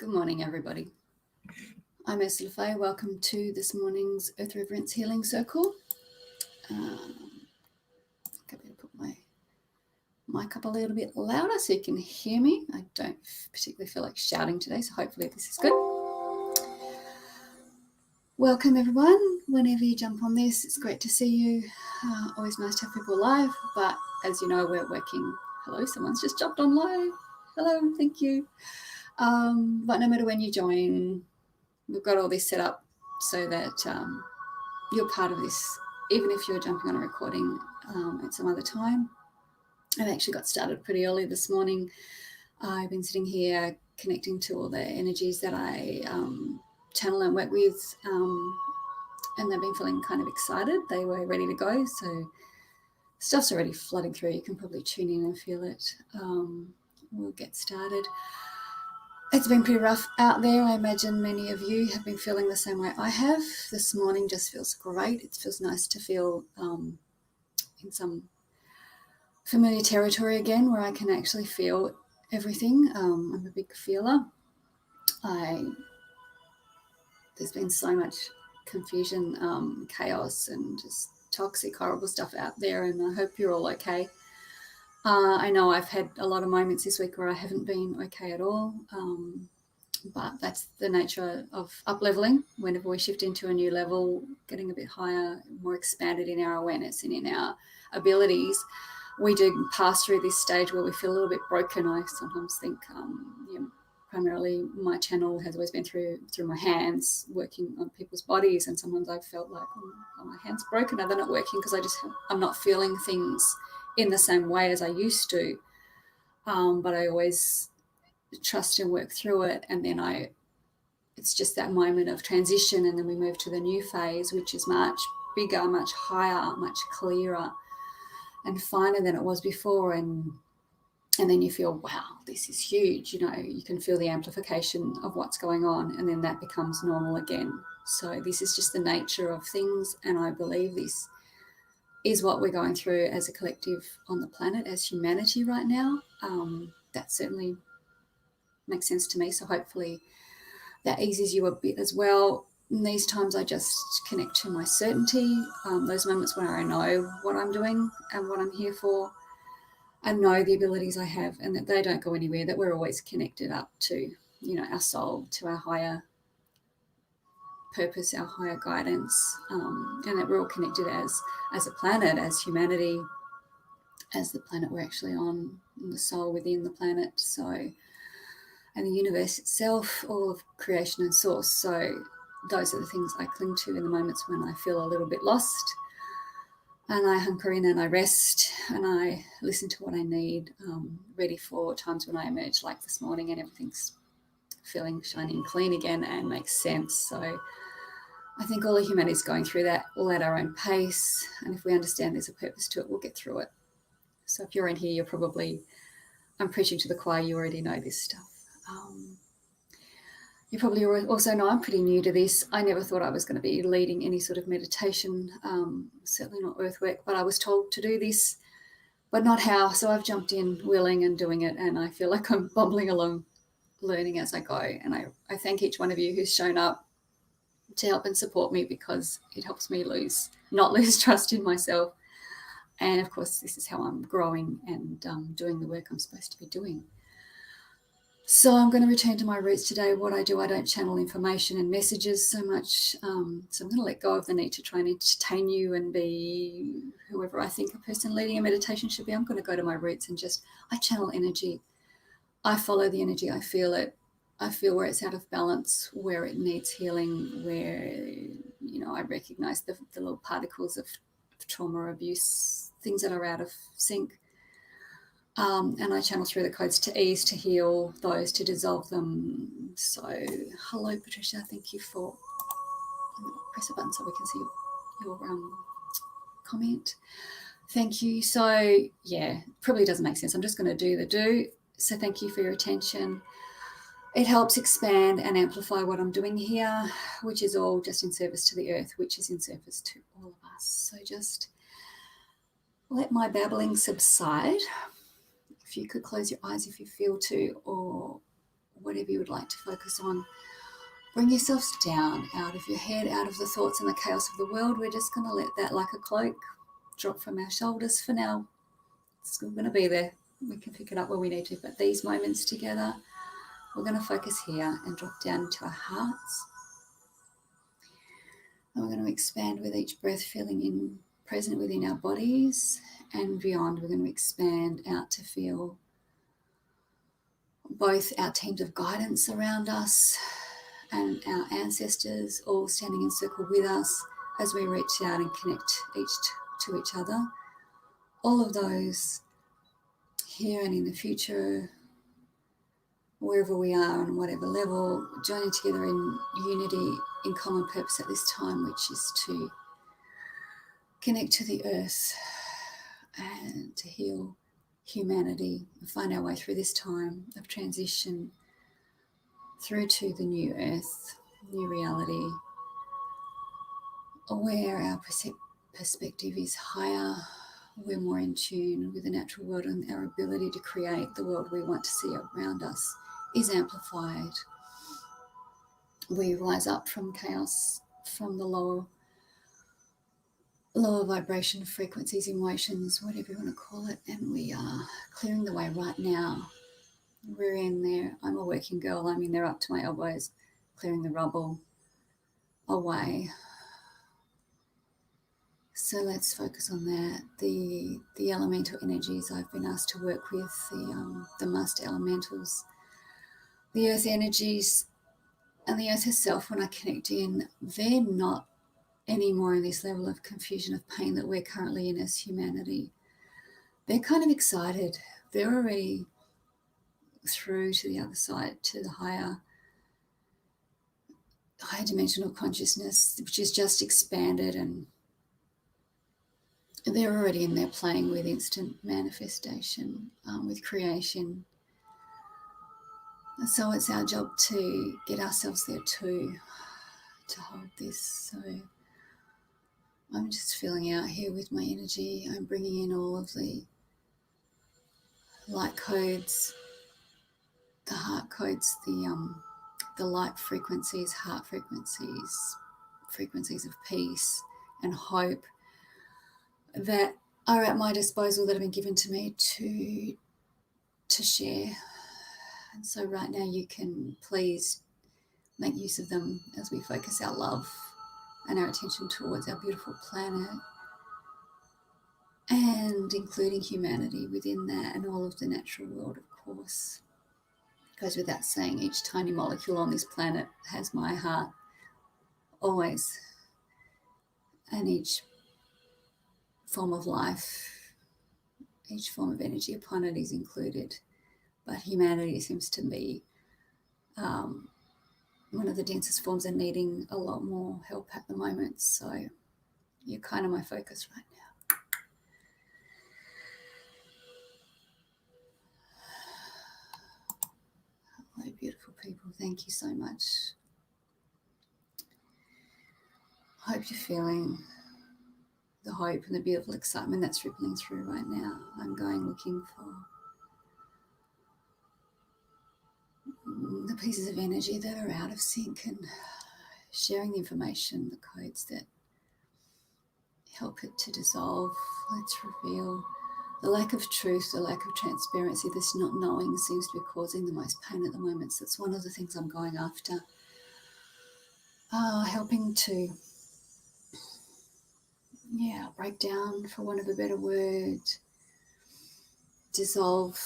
Good morning, everybody. I'm Ursula Faye. Welcome to this morning's Earth Reverence Healing Circle. I'm going to put my mic up a little bit louder so you can hear me. I don't particularly feel like shouting today, so hopefully this is good. Welcome, everyone. Whenever you jump on this, it's great to see you. Always nice to have people live, but as you know, we're working. Hello, someone's just jumped on live. Hello, thank you. But no matter when you join, we've got all this set up so that you're part of this, even if you're jumping on a recording at some other time. I've actually got started pretty early this morning. I've been sitting here connecting to all the energies that I channel and work with, and they've been feeling kind of excited. They were ready to go, so stuff's already flooding through. You can probably tune in and feel it. We'll get started. It's been pretty rough out there. I imagine many of you have been feeling the same way I have. This morning just feels great. It feels nice to feel in some familiar territory again where I can actually feel everything. I'm a big feeler. There's been so much confusion, chaos, and just toxic, horrible stuff out there, and I hope you're all okay. I know I've had a lot of moments this week where I haven't been okay at all, but that's the nature of up-leveling. Whenever we shift into a new level, getting a bit higher, more expanded in our awareness and in our abilities, we do pass through this stage where we feel a little bit broken. I sometimes think, primarily my channel has always been through my hands, working on people's bodies, and sometimes I've felt like, oh, my hand's broken, are they not working because I'm not feeling things in the same way as I used to, but I always trust and work through it, and then it's just that moment of transition, and then we move to the new phase, which is much bigger, much higher, much clearer and finer than it was before, and then you feel, wow, this is huge. You can feel the amplification of what's going on, and then that becomes normal again. So this is just the nature of things, and I believe this is what we're going through as a collective on the planet, as humanity right now. That certainly makes sense to me. So hopefully that eases you a bit as well. In these times, I just connect to my certainty, those moments where I know what I'm doing and what I'm here for. I know the abilities I have, and that they don't go anywhere, that we're always connected up to, our soul, to our higher purpose, our higher guidance, and that we're all connected as a planet, as humanity, as the planet we're actually on, and the soul within the planet, so, and the universe itself, all of creation and source. So those are the things I cling to in the moments when I feel a little bit lost, and I hunker in and I rest and I listen to what I need, ready for times when I emerge, like this morning, and everything's feeling shiny and clean again and makes sense. So I think all of humanity is going through that, all at our own pace, and if we understand there's a purpose to it, we'll get through it. So if you're in here, I'm preaching to the choir, you already know this stuff. You probably also know I'm pretty new to this. I never thought I was going to be leading any sort of meditation, certainly not earthwork, but I was told to do this, but not how. So I've jumped in willing and doing it, and I feel like I'm bumbling along, learning as I go. And I thank each one of you who's shown up to help and support me, because it helps me not lose trust in myself. And of course, this is how I'm growing and doing the work I'm supposed to be doing. So I'm going to return to my roots today. What I do, I don't channel information and messages so much. So I'm going to let go of the need to try and entertain you and be whoever I think a person leading a meditation should be. I'm going to go to my roots and I channel energy. I follow the energy. I feel it. I feel where it's out of balance, where it needs healing, where, I recognize the little particles of trauma, abuse, things that are out of sync. And I channel through the codes to ease, to heal those, to dissolve them. So, hello, Patricia. Thank you for... press a button so we can see your comment. Thank you. So, yeah, probably doesn't make sense. I'm just going to do the do. So thank you for your attention. It helps expand and amplify what I'm doing here, which is all just in service to the earth, which is in service to all of us. So just let my babbling subside. If you could close your eyes if you feel to, or whatever you would like to focus on. Bring yourselves down out of your head, out of the thoughts and the chaos of the world. We're just going to let that, like a cloak, drop from our shoulders for now. It's still going to be there. We can pick it up where we need to, but these moments together, we're going to focus here and drop down into our hearts. And we're going to expand with each breath, feeling in, present within our bodies and beyond. We're going to expand out to feel both our teams of guidance around us and our ancestors all standing in circle with us as we reach out and connect to each other. All of those here and in the future, wherever we are on whatever level, joining together in unity, in common purpose at this time, which is to connect to the earth and to heal humanity and find our way through this time of transition through to the new earth, new reality, where our perspective is higher, we're more in tune with the natural world, and our ability to create the world we want to see around us is amplified. We rise up from chaos, from the lower vibration frequencies, emotions, whatever you want to call it, and we are clearing the way right now. We're in there. I'm a working girl. I'm in there up to my elbows, clearing the rubble away. So let's focus on that. The elemental energies I've been asked to work with, the master elementals, the earth energies, and the earth herself. When I connect in, they're not anymore in this level of confusion, of pain that we're currently in as humanity. They're kind of excited. They're already through to the other side, to the higher dimensional consciousness, which is just expanded, and they're already in there playing with instant manifestation, with creation. And so it's our job to get ourselves there too, to hold this. So I'm just filling out here with my energy. I'm bringing in all of the light codes, the heart codes, the light frequencies, heart frequencies, frequencies of peace and hope that are at my disposal, that have been given to me to share. And so right now you can please make use of them as we focus our love and our attention towards our beautiful planet, and including humanity within that, and all of the natural world, of course. It goes without saying, each tiny molecule on this planet has my heart, always. And each form of life, each form of energy upon it is included. But humanity seems to be one of the densest forms and needing a lot more help at the moment. So you're kind of my focus right now. Hello, beautiful people. Thank you so much. I hope you're feeling the hope and the beautiful excitement that's rippling through right now. I'm going looking for the pieces of energy that are out of sync and sharing the information, the codes that help it to dissolve. Let's reveal the lack of truth, the lack of transparency. This not knowing seems to be causing the most pain at the moment. So it's one of the things I'm going after. Helping to, break down, for want of a better word, dissolve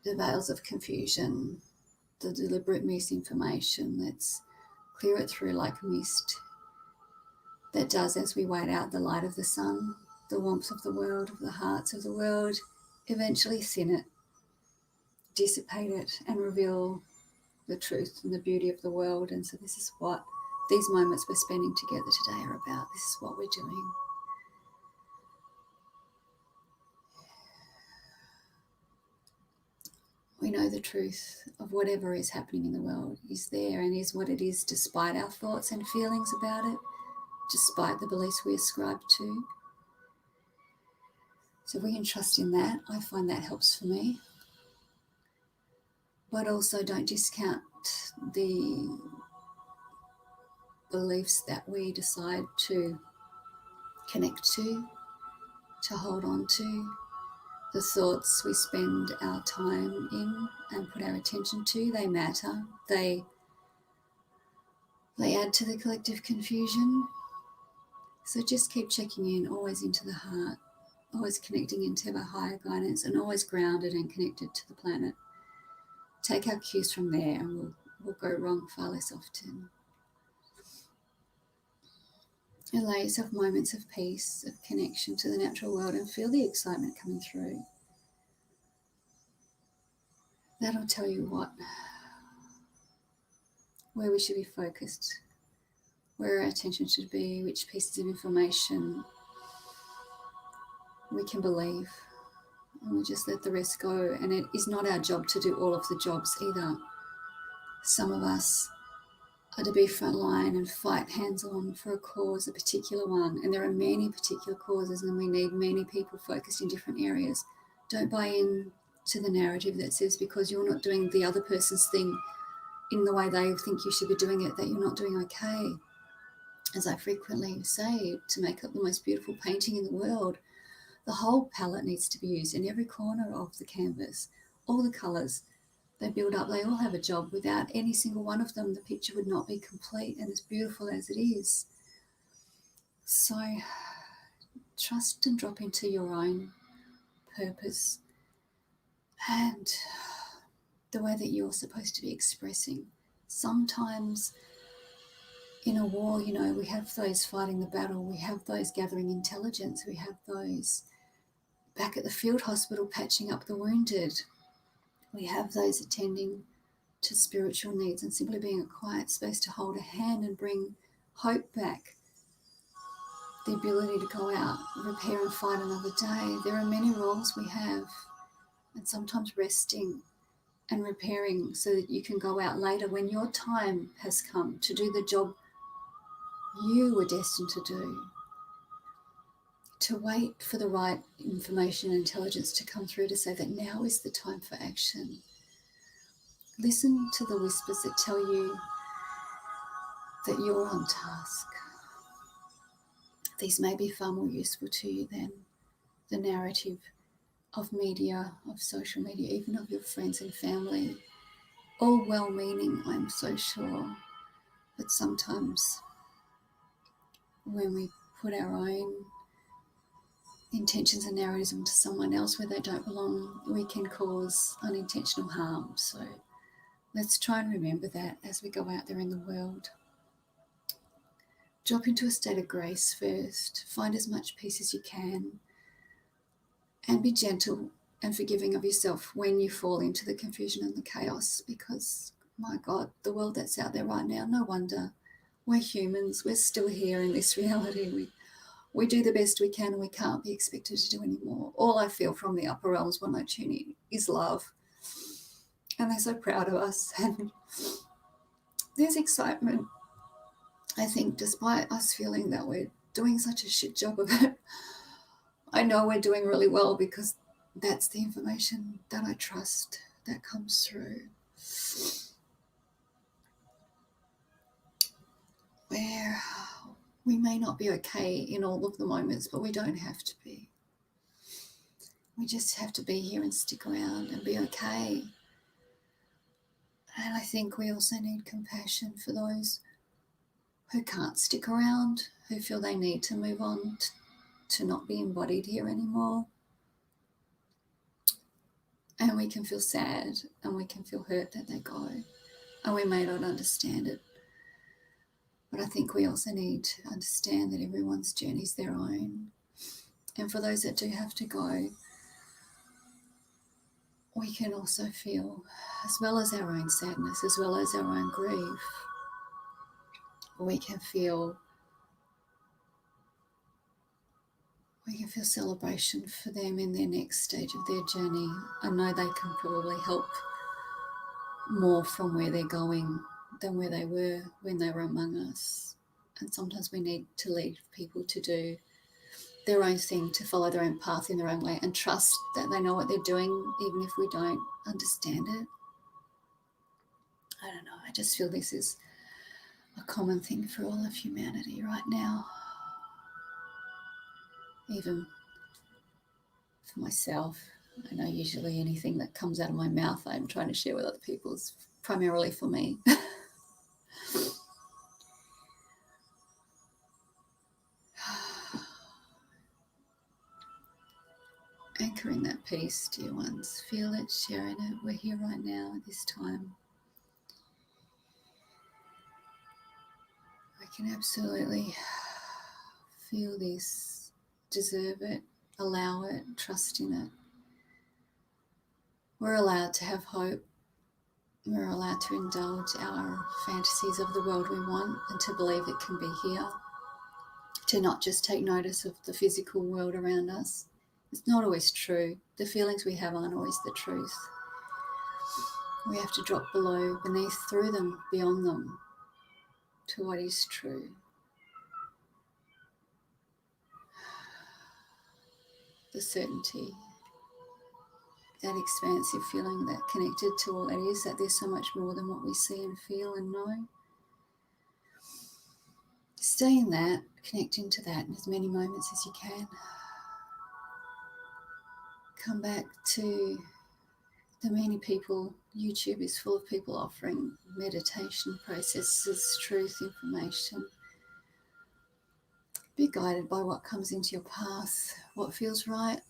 the veils of confusion, the deliberate misinformation. Let's clear it through like mist that does as we wait out the light of the sun, the warmth of the world, of the hearts of the world, eventually thin it, dissipate it, and reveal the truth and the beauty of the world. And so this is what these moments we're spending together today are about. This is what we're doing. We know the truth of whatever is happening in the world is there and is what it is, despite our thoughts and feelings about it, despite the beliefs we ascribe to. So we can trust in that. I find that helps for me. but also don't discount the beliefs that we decide to connect to hold on to, the thoughts we spend our time in and put our attention to. They matter. They add to the collective confusion. So just keep checking in, always into the heart, always connecting into our higher guidance, and always grounded and connected to the planet. Take our cues from there, and we'll go wrong far less often. Allow yourself moments of peace, of connection to the natural world, and feel the excitement coming through. That'll tell you where we should be focused, where our attention should be, which pieces of information we can believe. And we just let the rest go. And it is not our job to do all of the jobs either. Some of us are to be frontline and fight hands-on for a cause, a particular one. And there are many particular causes, and we need many people focused in different areas. Don't buy in to the narrative that says because you're not doing the other person's thing in the way they think you should be doing it, that you're not doing okay. As I frequently say, to make up the most beautiful painting in the world, the whole palette needs to be used in every corner of the canvas. All the colours, they build up, they all have a job. Without any single one of them, the picture would not be complete and as beautiful as it is. So trust and drop into your own purpose and the way that you're supposed to be expressing. Sometimes in a war, we have those fighting the battle, we have those gathering intelligence, we have those back at the field hospital patching up the wounded, we have those attending to spiritual needs and simply being a quiet space to hold a hand and bring hope back, the ability to go out, repair and fight another day. There are many roles we have, and sometimes resting and repairing so that you can go out later when your time has come to do the job you were destined to do, to wait for the right information and intelligence to come through to say that now is the time for action. Listen to the whispers that tell you that you're on task. These may be far more useful to you than the narrative of media, of social media, even of your friends and family. All well-meaning, I'm so sure, but sometimes when we put our own intentions and narratives onto someone else where they don't belong, we can cause unintentional harm. So let's try and remember that as we go out there in the world. Drop into a state of grace first. Find as much peace as you can. And be gentle and forgiving of yourself when you fall into the confusion and the chaos, because, my God, the world that's out there right now, no wonder. We're humans. We're still here in this reality. We do the best we can, and we can't be expected to do any more. All I feel from the upper realms when I tune in is love. And they're so proud of us. And there's excitement. I think despite us feeling that we're doing such a shit job of it, I know we're doing really well, because that's the information that I trust that comes through. Where we may not be okay in all of the moments, but we don't have to be. We just have to be here and stick around and be okay. And I think we also need compassion for those who can't stick around, who feel they need to move on, to not be embodied here anymore. And we can feel sad and we can feel hurt that they go, and we may not understand it. But I think we also need to understand that everyone's journey is their own. And for those that do have to go, we can also feel, as well as our own sadness, as well as our own grief, we can feel celebration for them in their next stage of their journey. I know they can probably help more from where they're going than where they were when they were among us. And sometimes we need to lead people to do their own thing, to follow their own path in their own way, and trust that they know what they're doing, even if we don't understand it. I don't know, I just feel this is a common thing for all of humanity right now. Even for myself, I know usually anything that comes out of my mouth I'm trying to share with other people is primarily for me. Anchoring that peace, dear ones. Feel it, sharing it. We're here right now at this time. I can absolutely feel this, deserve it, allow it, trust in it. We're allowed to have hope. We're allowed to indulge our fantasies of the world we want and to believe it can be here. To not just take notice of the physical world around us. It's not always true. The feelings we have aren't always the truth. We have to drop below, beneath, through them, beyond them, to what is true. The certainty, that expansive feeling, that connected to all that is, that there's so much more than what we see and feel and know. Stay in that, connecting to that in as many moments as you can. Come back to the many people. YouTube is full of people offering meditation processes, truth, information. Be guided by what comes into your path, what feels right.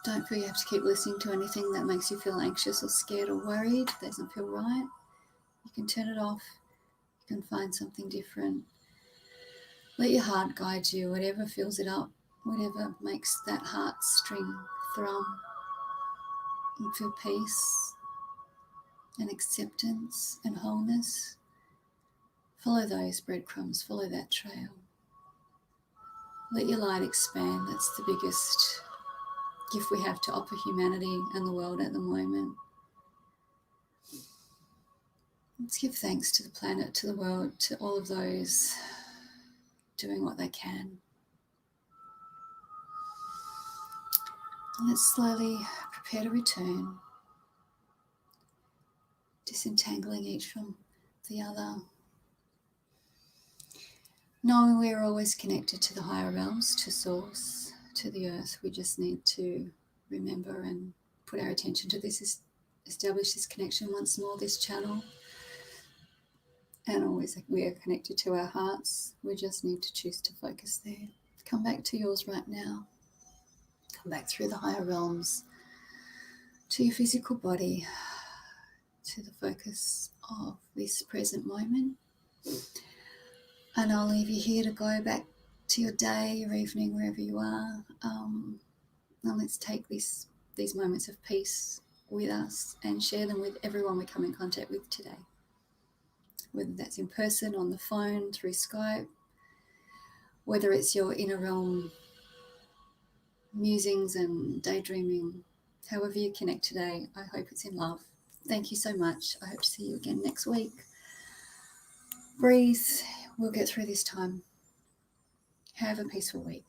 Don't feel you have to keep listening to anything that makes you feel anxious or scared or worried. That doesn't feel right. You can turn it off. You can find something different. Let your heart guide you, whatever fills it up, whatever makes that heartstring thrum, and feel peace and acceptance and wholeness. Follow those breadcrumbs, follow that trail. Let your light expand. That's the biggest gift we have to offer humanity and the world at the moment. Let's give thanks to the planet, to the world, to all of those doing what they can. And let's slowly prepare to return, disentangling each from the other. Knowing we're always connected to the higher realms, to Source, to the earth. We just need to remember and put our attention to this, establish this connection once more, this channel. And always we are connected to our hearts. We just need to choose to focus there. Come back to yours right now. Come back through the higher realms to your physical body, to the focus of this present moment. And I'll leave you here to go back to your day, your evening, wherever you are. And let's take these moments of peace with us and share them with everyone we come in contact with today. Whether that's in person, on the phone, through Skype, whether it's your inner realm musings and daydreaming, however you connect today, I hope it's in love. Thank you so much. I hope to see you again next week. Breathe. We'll get through this time. Have a peaceful week.